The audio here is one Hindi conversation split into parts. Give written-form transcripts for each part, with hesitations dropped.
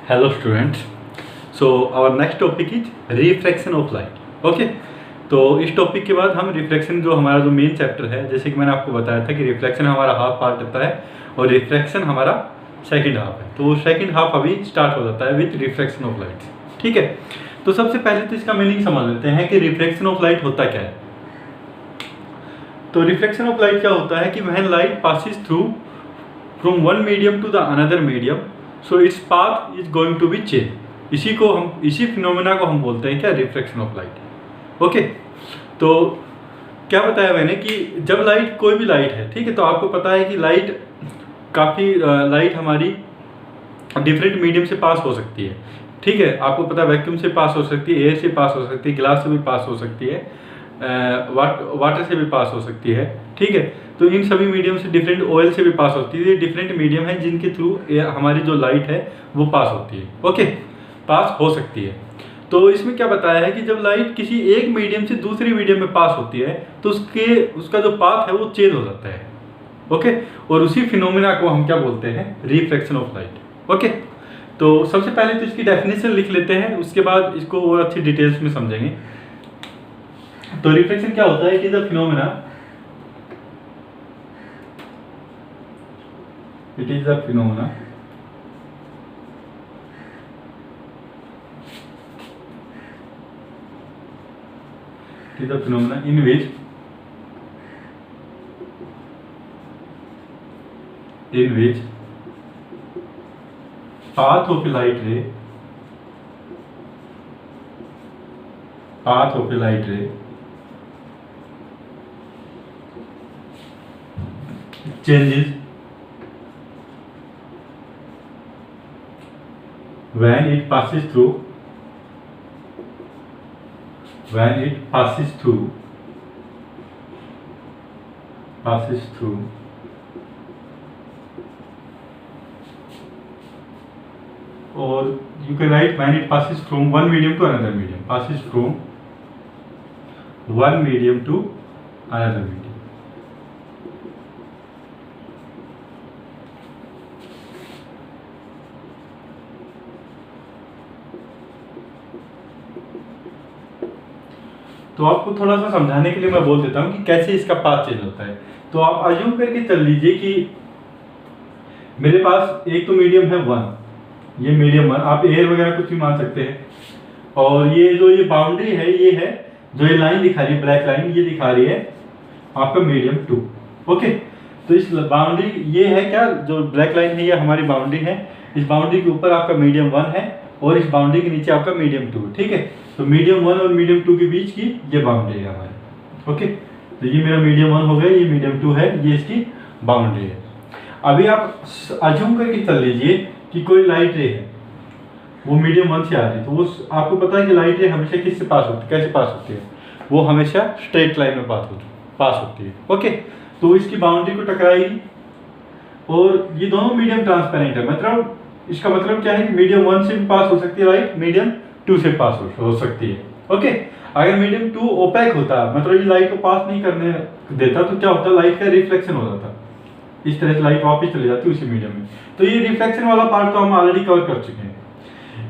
Hello students. So our next topic is refraction of light. Okay. तो इस टॉपिक के बाद हम रिफ्लेक्शन जो हमारा जो मेन चैप्टर है, जैसे कि मैंने आपको बताया था कि रिफ्लेक्शन हमारा हाफ पार्ट होता है और रिफ्रैक्शन हमारा सेकंड हाफ है। तो सेकंड हाफ अभी स्टार्ट हो जाता है विथ रिफ्लेक्शन ऑफ लाइट। ठीक है, तो सबसे पहले तो इसका मीनिंग समझ लेते हैं कि रिफ्लेक्शन ऑफ लाइट होता क्या है। तो रिफ्लेक्शन ऑफ लाइट क्या होता है कि when light passes through from one medium to the another medium, so its path is going to be change. इसी फिनोमेना को हम बोलते हैं क्या, रिफ्लेक्शन ऑफ लाइट। ओके, तो क्या बताया मैंने कि जब लाइट, कोई भी लाइट है, ठीक है, तो आपको पता है कि लाइट हमारी डिफरेंट मीडियम से पास हो सकती है। ठीक है, आपको पता है वैक्यूम से पास हो सकती है, एयर से पास हो सकती है, ग्लास से भी पास हो सकती है, वाटर से भी पास हो सकती है। ठीक है, तो इन सभी मीडियम से, डिफरेंट ऑयल से भी पास होती है। डिफरेंट मीडियम है जिनके थ्रू हमारी जो लाइट है वो पास होती है। ओके, पास हो सकती है। तो इसमें क्या बताया है कि जब लाइट किसी एक मीडियम से दूसरी मीडियम में पास होती है तो उसका जो पाथ है वो चेंज हो जाता है। ओके, और उसी फिनोमेना को हम क्या बोलते हैं, रिफ्लेक्शन ऑफ लाइट। ओके, तो सबसे पहले तो इसकी डेफिनेशन लिख लेते हैं, उसके बाद इसको और अच्छी डिटेल्स में समझेंगे। तो रिफ्लेक्शन क्या होता है, it is a phenomena, it is a phenomena in which path of a light ray changes when it passes through or you can write when it passes from one medium to another medium, तो आपको थोड़ा सा समझाने के लिए मैं बोल देता हूँ कि कैसे इसका पाथ चेंज होता है। तो आप अज्यूम करके चल लीजिए कि मेरे पास एक तो मीडियम है वन, ये मीडियम वन, आप एयर वगैरह कुछ भी मान सकते हैं, और ये बाउंड्री है, ये है जो ये लाइन दिखा रही है, ब्लैक लाइन, ये दिखा रही है आपका मीडियम टू। ओके, तो इस बाउंड्री, ये है क्या, जो ब्लैक लाइन है ये हमारी बाउंड्री है। इस बाउंड्री के ऊपर आपका मीडियम वन है और इस बाउंड्री के नीचे आपका मीडियम टू। ठीक है, तो मीडियम वन और मीडियम टू के बीच की ये बाउंड्री है हमारी। ओके, तो ये मेरा मीडियम वन हो गया, ये मीडियम टू है, ये इसकी बाउंड्री है। अभी आप अज्यूम करके चल लीजिए कि कोई लाइट रे है, वो मीडियम वन से आ रही है, तो वो आपको पता है कि लाइट रे हमेशा किससे पास होती है, कैसे पास होती है, वो हमेशा स्ट्रेट लाइन में पास होती है। ओके, तो इसकी बाउंड्री को टकराएगी और ये दोनों मीडियम ट्रांसपेरेंट है, मतलब इसका मतलब क्या है कि मीडियम वन से भी पास हो सकती है लाइट, मीडियम टू से पास हो सकती है। ओके, अगर मीडियम टू ओपेक होता, मतलब ये लाइट को पास नहीं करने देता, तो क्या होता, लाइट का रिफ्लेक्शन हो जाता, इस तरह से लाइट वापस चली जाती उसी मीडियम में। तो ये रिफ्लेक्शन वाला पार्ट तो हम ऑलरेडी कवर कर चुके हैं।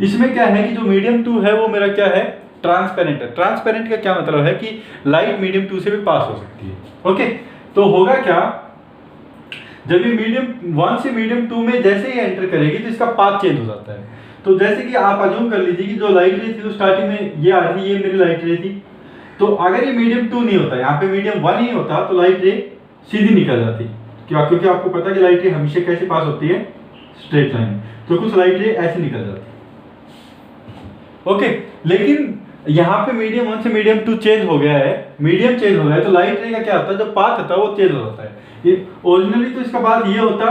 इसमें क्या है कि जो मीडियम टू है वो मेरा क्या है, ट्रांसपेरेंट है। ट्रांसपेरेंट का क्या मतलब है कि लाइट मीडियम टू से भी पास हो सकती है। ओके, तो होगा क्या, जब ये मीडियम वन से मीडियम टू में जैसे ही एंटर करेगी तो इसका पाथ चेंज हो जाता है। तो जैसे कि आप अज्यूम कर लीजिए कि जो लाइट रे थी वो स्टार्टिंग में ये आ रही है, ये मेरी लाइट रे थी, तो अगर ये मीडियम टू नहीं होता, यहाँ पे मीडियम वन ही होता, तो लाइट रे सीधी निकल जाती। क्या, क्योंकि आपको पता है कि लाइट रे हमेशा कैसे पास होती है, स्ट्रेट लाइन, तो कुछ लाइट रे ऐसे निकल जाती। ओके, लेकिन यहाँ पे मीडियम वन से मीडियम टू चेंज हो गया है, मीडियम चेंज हो गया है, तो लाइट रे का क्या होता है, जो पाथ होता है वो चेंज हो जाता है। ये ओरिजिनली तो इसका पाथ ये होता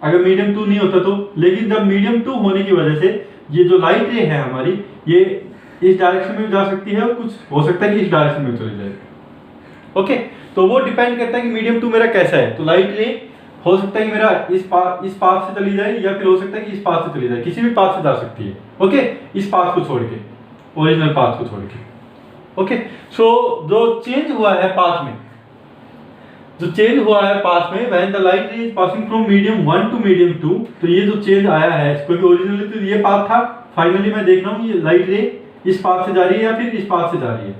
अगर मीडियम टू नहीं होता तो, लेकिन जब मीडियम टू होने की वजह से ये जो लाइट रे है हमारी, ये इस डायरेक्शन में जा सकती है और कुछ हो सकता है कि इस डायरेक्शन में चली जाए। ओके, तो वो डिपेंड करता है कि मीडियम टू मेरा कैसा है। तो लाइट रे हो सकता है कि मेरा इस पाथ से चली जाए, या फिर हो सकता है कि इस पाथ से चली जाए, किसी भी पाथ से जा सकती है। ओके, इस पाथ को छोड़ के, ओरिजिनल पाथ को छोड़ के। ओके, सो जो चेंज हुआ है पाथ में, जो चेंज हुआ है पास में when the light ray is passing from medium 1 to medium 2, तो ये जो चेंज आया है, क्योंकि ओरिजिनली तो ये पाथ था, फाइनली मैं देख रहा हूँ ये लाइट रे इस पाथ से जा रही है या फिर इस पाथ से जा रही है,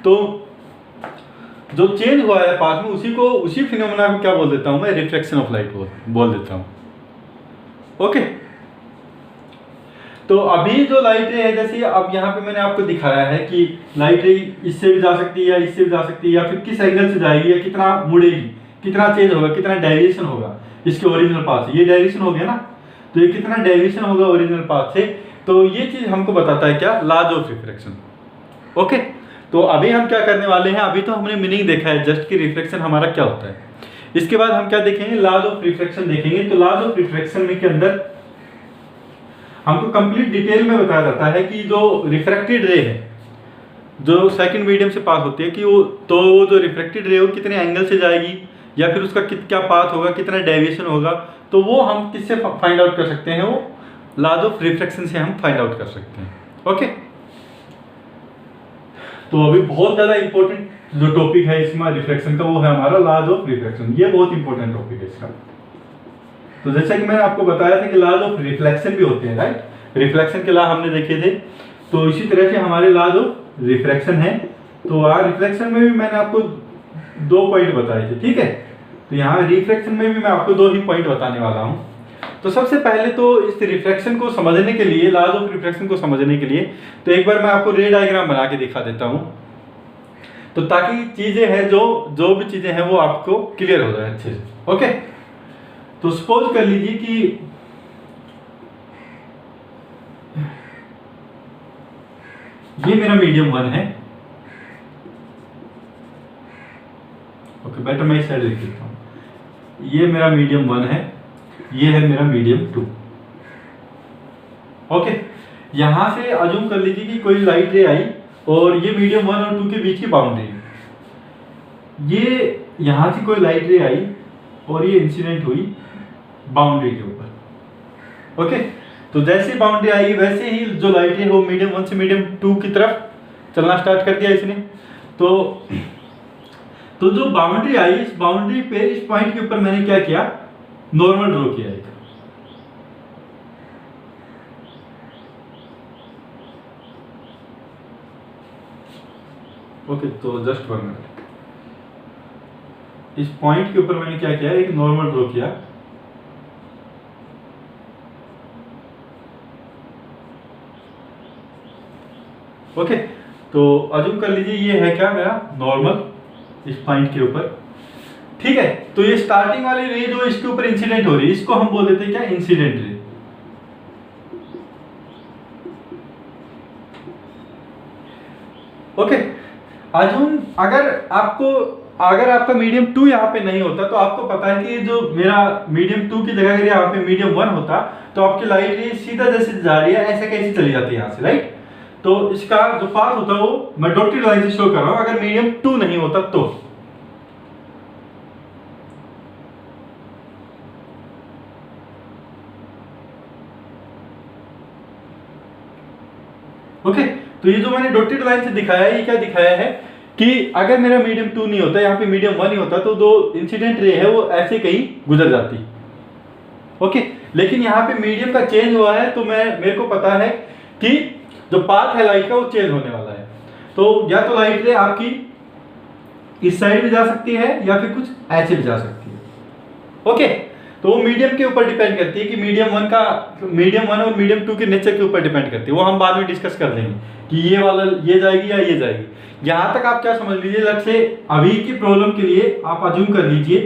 तो जो चेंज हुआ है पाथ में उसी फिनोमेना को क्या बोल देता हूँ मैं, रिफ्लेक्शन ऑफ लाइट बोल देता हूँ। ओके, तो अभी जो लाइट रे है, जैसे अब यहाँ पे मैंने आपको दिखाया है कि लाइट रे इससे भी जा सकती है या इससे भी जा सकती है, या फिर किस एंगल से जाएगी या कितना मुड़ेगी, कितना चेंज होगा, कितना डेविएशन होगा इसके ओरिजिनल पाथ से। ये डेविएशन हो गया ना, तो ये कितना डेविएशन होगा ओरिजिनल पाथ से, तो ये चीज हमको बताता है क्या, लॉज ऑफ रिफ्रैक्शन। ओके, तो अभी हम क्या करने वाले हैं, अभी तो हमने मीनिंग देखा है जस्ट कि रिफ्लेक्शन हमारा क्या होता है। इसके बाद हम क्या देखेंगे, लॉज ऑफ रिफ्रैक्शन देखेंगे। तो लॉज ऑफ रिफ्रैक्शन में के अंदर हमको कंप्लीट डिटेल में बताया जाता है कि जो रिफ्रैक्टेड रे है, जो सेकंड मीडियम से पास होती है, कि वो जो रिफ्रैक्टेड रे हो कितने एंगल से जाएगी, या फिर उसका क्या पाथ होगा, कितना डेविएशन होगा, तो वो हम किससे फाइंड आउट कर सकते हैं, वो लॉज ऑफ रिफ्रैक्शन से हम फाइंड आउट कर सकते हैं। ओके, तो अभी बहुत ज़्यादा इंपॉर्टेंट जो टॉपिक है इसमें रिफ्लेक्शन का, वो है हमारा लॉज ऑफ रिफ्लेक्शन। ये बहुत इंपॉर्टेंट टॉपिक है इसका। तो जैसा कि मैंने आपको बताया था कि लॉज ऑफ रिफ्लेक्शन भी होते हैं, राइट, रिफ्लेक्शन के लॉ हमने देखे थे, तो इसी तरह से हमारे लॉज ऑफ रिफ्रैक्शन है। तो रिफ्लेक्शन में भी मैंने आपको 2 पॉइंट बताए थे, ठीक है। तो यहाँ रिफ्लेक्शन में भी मैं आपको 2 ही पॉइंट बताने वाला हूँ। तो सबसे पहले तो इस रिफ्लेक्शन को समझने के लिए, लॉज ऑफ रिफ्लेक्शन को समझने के लिए, तो एक बार मैं आपको रे डायग्राम बना के दिखा देता हूँ, तो ताकि चीजें हैं जो भी चीजें हैं वो आपको क्लियर हो जाए अच्छे से। ओके, तो सपोज कर लीजिए कि ये मेरा मीडियम 1 है। ओके, बेटर मैं इस साइड लिख देता हूँ। ये मेरा मीडियम 1 है, ये है मेरा मीडियम 2। ओके, यहां से अज्यूम कर लीजिए कि कोई लाइट रे आई और ये मीडियम 1 और 2 के बीच की बाउंड्री, ये यहां से कोई लाइट रे आई और ये इंसिडेंट हुई बाउंड्री के ऊपर। ओके, तो जैसे बाउंड्री आई वैसे ही जो लाइट है वो मीडियम 1 से मीडियम 2 की तरफ चलना स्टार्ट कर दिया इसने। तो जो बाउंड्री आई, इस बाउंड्री पे, इस पॉइंट के ऊपर मैंने क्या किया, नॉर्मल ड्रॉ किया एक। ओके, तो जस्ट 1 मिनट, इस पॉइंट के ऊपर मैंने क्या किया, एक नॉर्मल ड्रॉ किया। ओके, तो अज्यूम कर लीजिए ये है क्या, मेरा नॉर्मल इस पॉइंट के ऊपर, ठीक है। तो ये स्टार्टिंग वाली रे जो इसके ऊपर इंसिडेंट हो रही है, इसको हम बोल देते हैं क्या, इंसिडेंट रे। ओके, अज्यूम अगर आपका मीडियम 2 यहाँ पे नहीं होता, तो आपको पता है कि जो मेरा मीडियम 2 की जगह अगर यहाँ पे मीडियम 1 होता, तो आपकी लाइट रे सीधा जैसे जा रही है ऐसे कैसे चली जाती है यहाँ से, राइट। तो इसका जो पाथ होता है वो मैं डॉटेड लाइन से शो कर रहा हूं, अगर मीडियम 2 नहीं होता तो। ओके, तो ये जो मैंने डॉटेड लाइन से दिखाया है, ये क्या दिखाया है कि अगर मेरा मीडियम 2 नहीं होता, यहाँ पे मीडियम 1 ही होता, तो जो इंसिडेंट रे है वो ऐसे कहीं गुजर जाती। ओके, लेकिन यहाँ पे मीडियम का चेंज हुआ है, तो मेरे को पता है कि जो पाथ है लाइट का वो चेंज होने वाला है। तो या तो लाइट रे आपकी इस साइड भी जा सकती है या फिर कुछ ऐसे भी जा सकती है। ओके, तो वो मीडियम के ऊपर डिपेंड करती है कि मीडियम 1 और मीडियम 2 के नेचर के ऊपर डिपेंड करती है। वो हम बाद में डिस्कस कर लेंगे कि ये वाला ये जाएगी या ये जाएगी। यहां तक आप क्या समझ लीजिए, लग से अभी की प्रॉब्लम के लिए आप अज्यूम कर लीजिए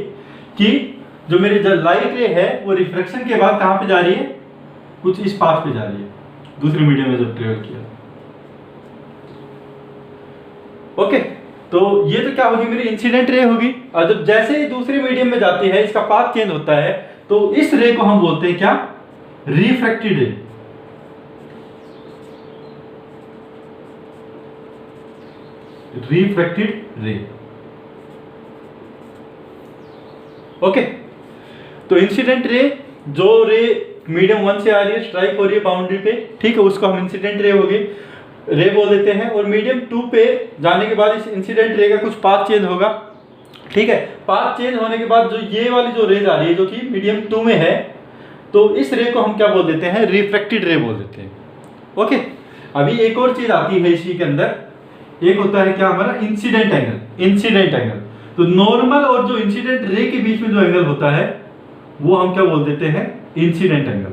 कि जो मेरी लाइट रे है वो रिफ्लेक्शन के बाद कहां पे जा रही है, कुछ इस पाथ पे जा रही है, दूसरे मीडियम में जब ट्रेवल किया। ओके, तो ये तो क्या होगी, मेरी इंसिडेंट रे होगी, और जब जैसे ही दूसरे मीडियम में जाती है इसका पाथ चेंज होता है, तो इस रे को हम बोलते हैं क्या, रिफ्रैक्टेड रे। रिफ्रैक्टेड रे। ओके, तो इंसिडेंट रे, जो रे मीडियम 1 से आ रही है, स्ट्राइक हो रही है बाउंड्री पे, ठीक है, उसको हम इंसिडेंट रे रे बोल देते हैं। और मीडियम 2 पे जाने के बाद इस इंसिडेंट रे का कुछ पाथ चेंज होगा, ठीक है, पाथ चेंज होने के बाद जो ये वाली जो रेज आ रही है जो कि मीडियम 2 में है, तो इस रे को हम क्या बोल देते हैं, रिफ्रैक्टेड रे बोल देते हैं। ओके, अभी एक और चीज आती है इसी के अंदर, एक होता है क्या हमारा इंसिडेंट एंगल। इंसिडेंट एंगल, तो नॉर्मल और जो इंसिडेंट रे के बीच में जो एंगल होता है वो हम क्या बोल देते हैं, इंसिडेंट एंगल।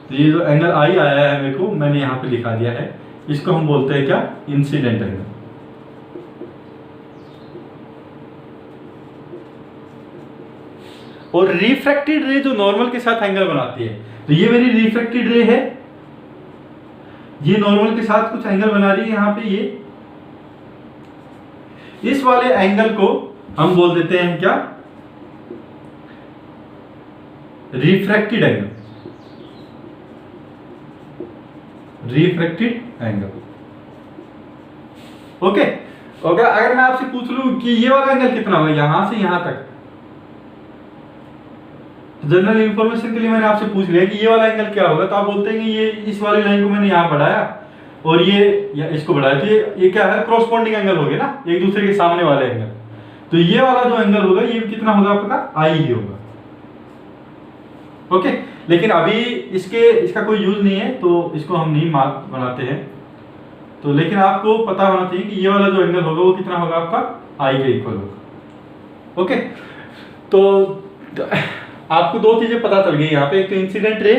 तो ये जो एंगल आई आया है मेरे को, मैंने यहां पे लिखा दिया है, इसको हम बोलते हैं क्या, इंसिडेंट एंगल। और रिफ्रैक्टेड रे जो नॉर्मल के साथ एंगल बनाती है, तो ये मेरी रिफ्रैक्टेड रे है, ये नॉर्मल के साथ कुछ एंगल बना रही है यहां पे, ये इस वाले एंगल को हम बोल देते हैं क्या, refracted angle. Refracted angle. Okay, अगर मैं आपसे पूछ लूं कि ये वाला एंगल कितना होगा यहां से यहां तक, जनरल इंफॉर्मेशन के लिए मैंने आपसे पूछ लिया कि ये वाला एंगल क्या होगा, तो आप बोलते हैं कि ये इस वाली लाइन को मैंने यहाँ बढ़ाया और ये इसको बढ़ाया, तो ये क्या है, क्रॉसपोंडिंग एंगल हो गया ना, एक दूसरे के सामने वाले एंगल। तो ये वाला जो एंगल होगा ये कितना होगा आपका, आई ही होगा। ओके, लेकिन अभी इसका कोई यूज नहीं है तो इसको हम नहीं मार्क बनाते हैं, तो लेकिन आपको पता होना चाहिए कि ये वाला जो एंगल होगा वो कितना होगा आपका, आई के इक्वल होगा। ओके, तो आपको दो चीजें पता चल गई यहाँ पे, एक तो इंसिडेंट रे,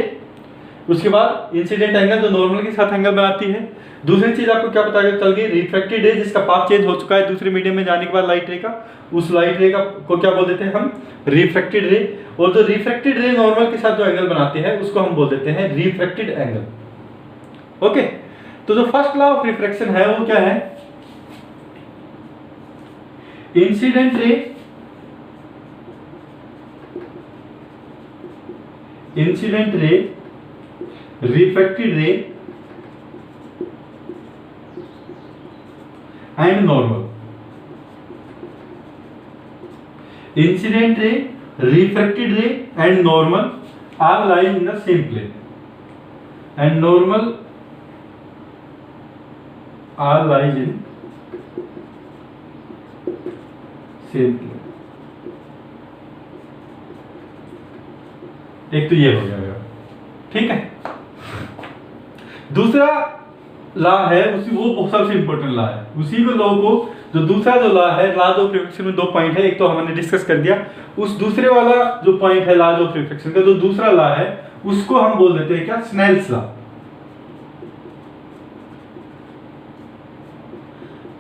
उसके बाद इंसिडेंट एंगल जो नॉर्मल के साथ एंगल बनाती है। दूसरी चीज आपको क्या पता चल गई, रिफ्रैक्टेड रे जिसका पाथ चेंज हो चुका है दूसरे मीडियम में जाने के बाद लाइट रे का, उस लाइट रे का को क्या बोल देते हैं हम, रिफ्रैक्टेड रे। और जो रिफ्रैक्टेड रे नॉर्मल के साथ जो एंगल बनाती है उसको हम बोल देते हैं रिफ्रैक्टेड एंगल। ओके, तो जो फर्स्ट लॉ ऑफ रिफ्रैक्शन है वो क्या है, incident ray, incident ray, refracted ray and normal. Incident ray, refracted ray and normal are lying in the same plane, and normal are lies in same plane. एक तो ये हो गया, ठीक है। दूसरा लॉ है वो सबसे इंपॉर्टेंट लॉ है, उसी को लॉ को, जो दूसरा जो लॉ है, लॉ ऑफ रिफ्रैक्शन में दो पॉइंट है, एक तो हमने डिस्कस कर दिया, उस दूसरे वाला जो पॉइंट है लॉ ऑफ रिफ्रैक्शन का, जो दूसरा लॉ है उसको हम बोल देते हैं क्या, स्नेल्स लॉ।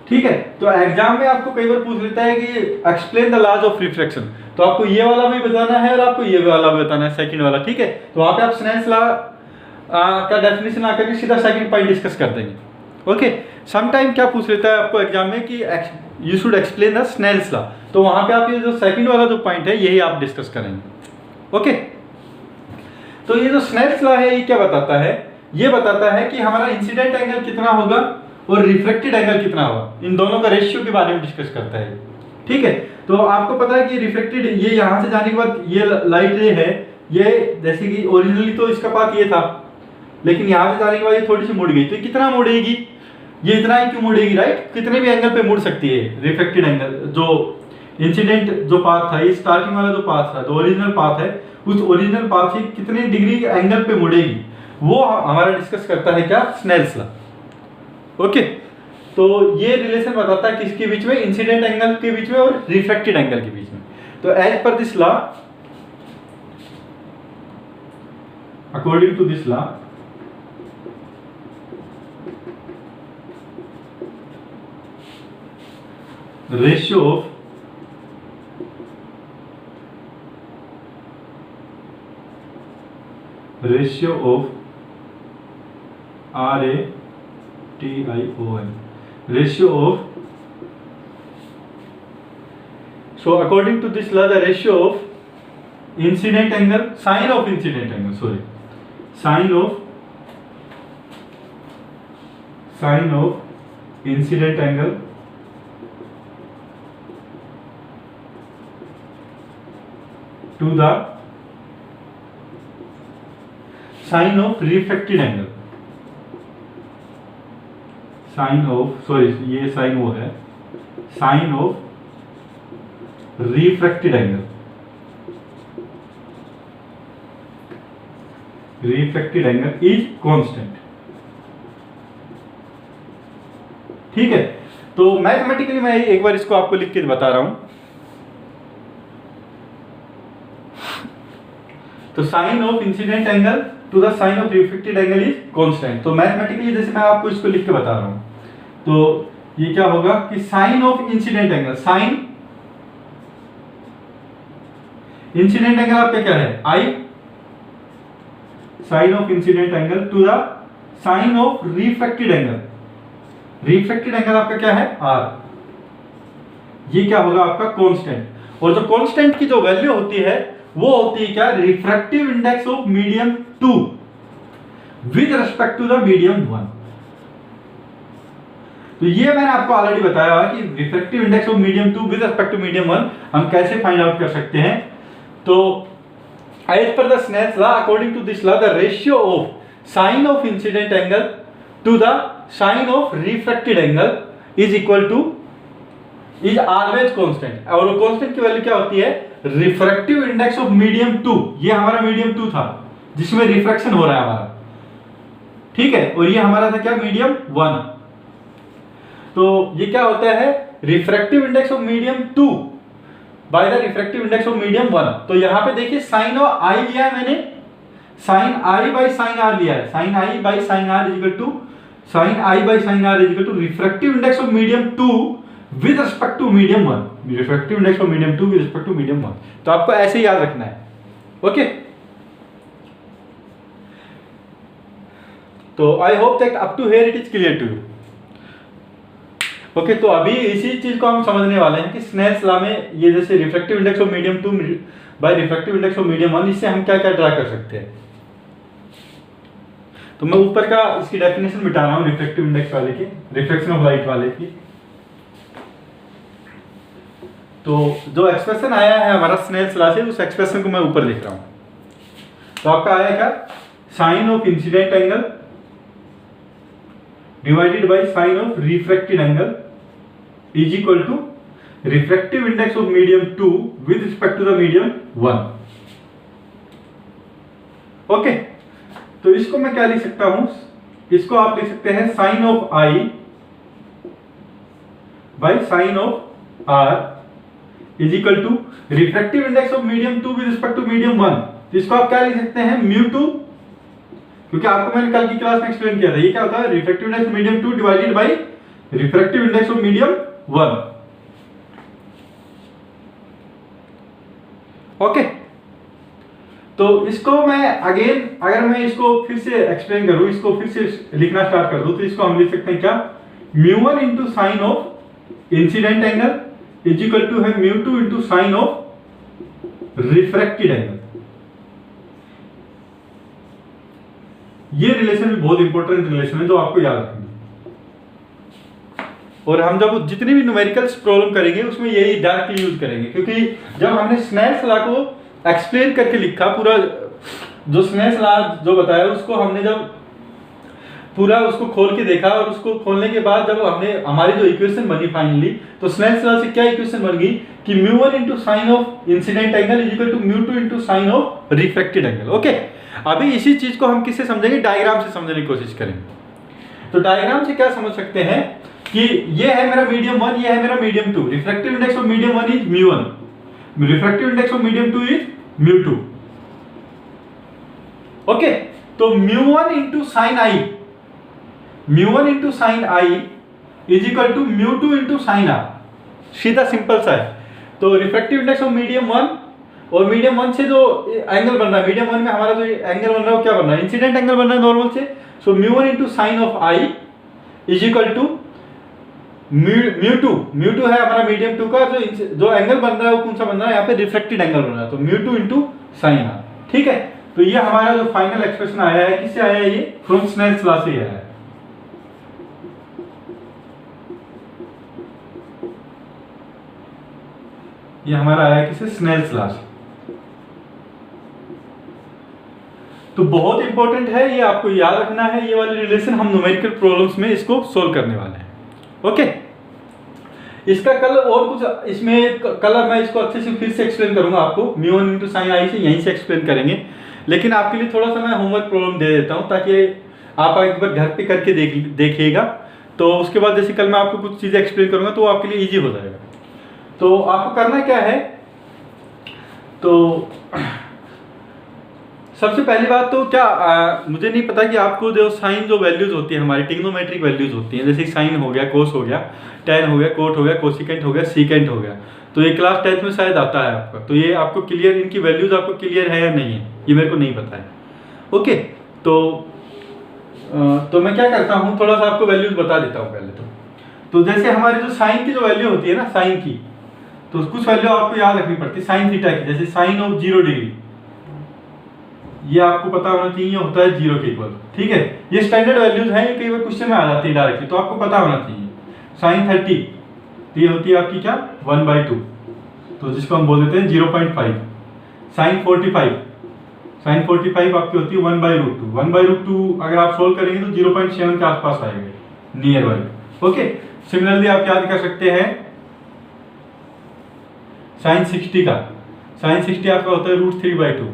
ठीक है, तो एग्जाम में आपको कई बार पूछ लेता है कि explain the laws of refraction, तो आपको ये वाला भी बताना है और आपको ये वाला भी बताना है, सेकंड वाला, ठीक है। तो वहां पे आप स्नेल्स लॉ का डेफिनेशन आकर के सीधा सेकंड पॉइंट डिस्कस कर देंगे। ओके, सम टाइम क्या पूछ लेता है आपको एग्जाम में कि you should explain the Snell's law, तो वहां पे आप ये जो सेकंड वाला जो पॉइंट है यही आप डिस्कस करेंगे। ओके, तो ये जो स्नेल्स लॉ है ये क्या बताता है, ये बताता है कि हमारा इंसिडेंट एंगल कितना होगा और रिफ्रैक्टेड एंगल कितना होगा, इन दोनों का रेशियो के बारे में डिस्कस करता है। ठीक है, तो आपको पता है कि रिफ्लेक्टेड, ये यहां से जाने के बाद ये लाइट रे है, ये जैसे कि ओरिजिनली तो इसका पाथ ये था, लेकिन यहां से जाने के बाद ये थोड़ी सी मुड़ गई, तो कितना मुड़ेगी, ये इतना ही क्यों मुड़ेगी, राइट, कितने भी एंगल पे मुड़ सकती है रिफ्लेक्टेड एंगल। जो इंसिडेंट जो पाथ था, ये स्टार्टिंग वाला जो पाथ था, जो ओरिजिनल पाथ है, उस ओरिजिनल पाथ से कितने डिग्री एंगल पे मुड़ेगी, वो हमारा डिस्कस करता है क्या, स्नेल्स लॉ। ओके, तो ये रिलेशन बताता है किसके बीच में, इंसिडेंट एंगल के बीच में और रिफ्रैक्टेड एंगल के बीच में। तो as per this law, according to this law, ratio of RATION, ratio of, so according to this law the ratio of incident angle, sine of incident angle, sorry, sine of incident angle to the sine of refracted angle, sine of, sorry ये साइन वो है, sine of refracted angle, refracted angle is constant. ठीक है, तो मैथमेटिकली मैं एक बार इसको आपको लिख के बता रहा हूं। तो sine of incident angle to the sine of reflected angle is constant. तो मैथमेटिकली जैसे मैं आपको इसको लिख के बता रहा हूं, तो ये क्या होगा कि sine of incident angle, sine incident angle आपका क्या है I, sine of incident angle to the sine of reflected angle, reflected angle आपका क्या है आर, ये क्या होगा आपका कांस्टेंट। और जो कांस्टेंट की जो वैल्यू होती है वो होती है क्या, refractive index of medium 2 with respect to the medium 1। तो ये मैंने आपको ऑलरेडी बताया कि refractive index of medium 2 with respect to medium 1 हम कैसे फाइंड आउट कर सकते हैं। तो as per the Snell's law, according to this law, the ratio of sine of incident angle to the sine of refracted angle is equal to is always constant. और कांस्टेंट की वैल्यू क्या होती है, रिफ्रैक्टिव इंडेक्स ऑफ मीडियम 2, ये हमारा मीडियम 2 था जिसमें रिफ्रैक्शन हो रहा है हमारा, ठीक है, और ये हमारा था क्या, मीडियम 1। तो ये क्या होता है, refractive index of medium 2 by the refractive index of medium 1। तो यहां पे देखिए साइन ऑफ आई लिया है मैंने, sine I by sine R लिया है, sine I by sine R is equal to sine I by sine R is equal to refractive index of medium 2 with respect to medium 1, refractive index of medium 2 with respect to medium 1। तो आपको ऐसे याद रखना है, ओके। तो I hope that up to here it is clear to you, okay. तो अभी इसी चीज को हम समझने वाले हैं कि स्नेल्स लॉ में ये जैसे refractive index of medium 2 by refractive index of medium 1, इससे हम क्या क्या ड्रा कर सकते हैं। तो मैं ऊपर का इसकी डेफिनेशन मिटा रहा हूं रिफ्रैक्टिव इंडेक्स वाले की, रिफ्लेक्शन ऑफ लाइट वाले की। तो जो एक्सप्रेशन आया है हमारा स्नेल्स लॉ से, उस एक्सप्रेशन को मैं ऊपर लिख रहा हूं। तो आपका आया क्या, sine of incident angle divided by sine of refracted angle is equal to refractive index of medium 2 with respect to the medium 1, okay. तो इसको मैं क्या लिख सकता हूं, इसको आप लिख सकते हैं sine of I by sine of R is equal to refractive index of medium 2 with respect to medium 1। तो इसको आप क्या लिख सकते हैं, म्यू 2, क्योंकि आपको मैंने कल की क्लास में एक्सप्लेन किया था, ये क्या होता है, refractive index medium 2 divided by refractive index of medium 1, okay. तो इसको मैं अगेन, अगर मैं इसको फिर से एक्सप्लेन करूं, इसको फिर से लिखना स्टार्ट कर दूं, तो इसको हम लिख सकते हैं क्या, mu 1 into sine of incident angle is equal to है mu 2 into sine of refracted angle. ये रिलेशन भी बहुत इंपॉर्टेंट रिलेशन है जो आपको याद रखना। और हम जब जितनी भी न्यूमेरिकल्स प्रॉब्लम करेंगे उसमें यही डायरेक्टली यूज करेंगे, क्योंकि जब हमने स्नेल्स लॉ को एक्सप्लेन करके लिखा, पूरा जो स्नेल्स लॉ जो बताया उसको हमने जब पूरा उसको खोल के देखा, और उसको खोलने के बाद जब हमने हमारी जो इक्वेशन बनी फाइनली, तो स्नेल्स लॉ से क्या इक्वेशन बन गई कि mu 1 into sine of incident angle is equal to mu 2 into sine of refracted angle, okay. अभी इसी चीज को हम किससे समझेंगे, डायग्राम से समझने की कोशिश करेंगे। तो डायग्राम से क्या समझ सकते हैं कि ये है मेरा मीडियम 1, ये है मेरा medium 2, refractive index of medium 1 is mu 1, refractive index of medium 2 is mu 2, okay. तो mu 1 into sine I, mu 1 into sine I is equal to mu 2 into sine R, सीधा सिंपल सा है। तो रिफ्रैक्टिव इंडेक्स ऑफ मीडियम 1 और मीडियम 1 से जो एंगल बन रहा है, मीडियम 1 में हमारा जो एंगल बन रहा है वो क्या बन रहा है, इंसिडेंट एंगल बन रहा है नॉर्मल से। So mu 1 into sine of I is equal to mu 2 है हमारा मीडियम 2 का, जो एंगल बन रहा है वो कौन सा बन रहा है, यहाँ पे रिफ्लेक्टेड एंगल बन रहा है, तो म्यू 2 इंटू साइन आर, ठीक है। तो ये हमारा जो फाइनल एक्सप्रेशन आया है, किससे आया है, ये फ्रॉम स्नेल्स लॉ से आया है। ये हमारा आया है किससे, स्नेल्स लॉ से। तो बहुत इंपॉर्टेंट है, ये आपको याद रखना है, ये वाली रिलेशन हम न्यूमेरिकल प्रॉब्लम्स में इसको सोल्व करने वाले हैं, ओके। इसका कल और कुछ इसमें कल मैं इसको अच्छे से फिर से एक्सप्लेन करूंगा आपको, म्यू1 इंटू साइन आई से यहीं से एक्सप्लेन करेंगे। लेकिन आपके लिए थोड़ा सा मैं होमवर्क प्रॉब्लम दे देता हूँ ताकि आप एक बार घर पे करके देखिएगा। तो उसके बाद जैसे कल मैं आपको कुछ चीज़ें एक्सप्लेन करूंगा तो आपके लिए ईजी हो जाएगा। तो आपको करना क्या है, तो सबसे पहली बात तो क्या मुझे नहीं पता कि आपको जो साइन जो वैल्यूज होती है हमारी ट्रिग्नोमेट्रिक वैल्यूज होती हैं, जैसे साइन हो गया, कोस हो गया, टेन हो गया, कोट हो गया, कोसिकेंट हो गया, सीकेंट हो गया, तो ये क्लास 10th में शायद आता है आपका। तो ये आपको क्लियर, इनकी वैल्यूज आपको क्लियर है या नहीं है ये मेरे को नहीं पता है। ओके, तो मैं क्या करता हूँ, थोड़ा सा आपको वैल्यूज बता देता हूँ पहले तो जैसे हमारी जो साइन की जो वैल्यू होती है ना, साइन की, तो कुछ वैल्यू आपको याद रखनी पड़ती है साइन थीटा की। जैसे साइन ऑफ 0 डिग्री, ये आपको पता होना चाहिए, होता है 0 के इक्वल। ठीक है, ये स्टैंडर्ड वैल्यूज हैं, ये कई बार क्वेश्चन में आ जाती है डायरेक्टली, तो आपको पता होना चाहिए। साइन 30 ये होती है आपकी क्या, 1/2, तो जिसको हम बोल देते हैं 0.5। साइन 45 आपकी होती है 1/√2। 1/√2 अगर आप सोल्व करेंगे तो 0.7 के आसपास आएगा, नियर बाई। ओके, सिमिलरली आप याद कर सकते हैं साइन 60 का, साइन 60 आपका होता है √3/2,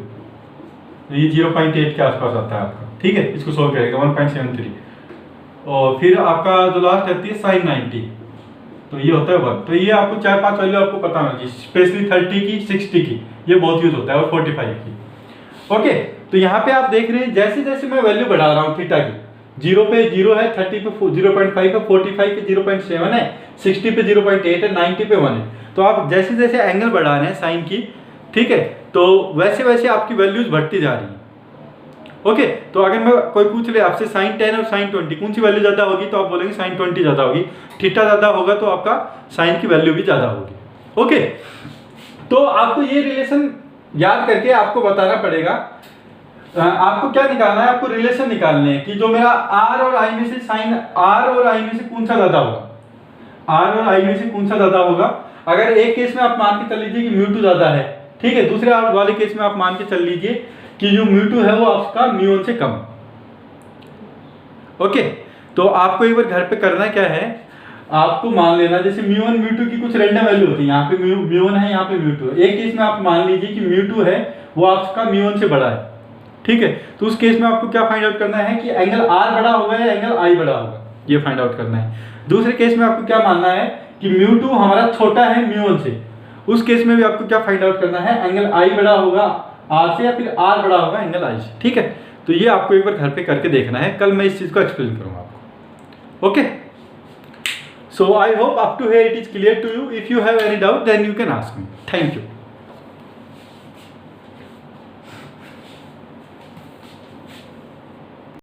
तो ये 0.8 के आसपास आता है आपका। ठीक है, इसको सोल्व करेगा 1.73। और फिर आपका जो लास्ट आती है साइन 90, तो ये होता है 1। तो ये आपको 4-5 वैल्यू आपको पता होना चाहिए, स्पेशली 30 की, 60 की, ये बहुत यूज होता है, और 45 की। ओके, तो यहाँ पे आप देख रहे हैं जैसे जैसे मैं वैल्यू बढ़ा रहा हूँ थीटा की, 0 पे 0 है, 30 पे 0.5 है, 45 पे 0.7 है, 60 पे 0.8 है, 90 पे 1 है। तो आप जैसे जैसे एंगल बढ़ा रहे हैं साइन की, ठीक है, तो वैसे वैसे आपकी वैल्यूज बढ़ती जा रही है। ओके, तो अगर मैं कोई पूछ ले आपसे साइन 10 और साइन 20 कौन सी वैल्यू ज्यादा होगी, तो आप बोलेंगे साइन 20 ज्यादा होगी। थीटा ज्यादा होगा तो आपका साइन की वैल्यू भी ज्यादा होगी। ओके, तो आपको ये रिलेशन याद करके आपको बताना पड़ेगा। आपको क्या निकालना है, आपको रिलेशन निकालने हैं कि जो मेरा आर और आई में से साइन आर और आई में से कौन सा ज्यादा होगा, आर और आई में से कौन सा ज्यादा होगा। अगर एक केस में आप मान के चल लीजिए कि म्यू2 ज्यादा है, ठीक है, दूसरे वाले केस में आप मान के चल लीजिए कि जो म्यू2 है वो आपका म्यू1 से कम। ओके, तो आपको एक बार घर पे करना क्या है, आपको मान लेना जैसे म्यू1 म्यू2 की कुछ रैंडम वैल्यू होती है, यहाँ पे म्यू1 है, यहाँ पे म्यू2 है। एक केस में आप मान लीजिए कि म्यू2 है वो आपका म्यू1 से बड़ा है, ठीक है, तो उस केस में आपको क्या फाइंड आउट करना है कि एंगल आर बड़ा होगा या एंगल आई बड़ा होगा, ये फाइंड आउट करना है। दूसरे केस में आपको क्या मानना है कि म्यू2 हमारा छोटा है म्यू1 से, उस केस में भी आपको क्या फाइंड आउट करना है, एंगल आई बड़ा होगा आर से या फिर आर बड़ा होगा एंगल आई से। ठीक है, तो ये आपको एक बार घर पे करके देखना है, कल मैं इस चीज को एक्सप्लेन करूंगा आपको। Okay, so I hope up to here it is clear to you. If you have any doubt then you can ask me. Thank you.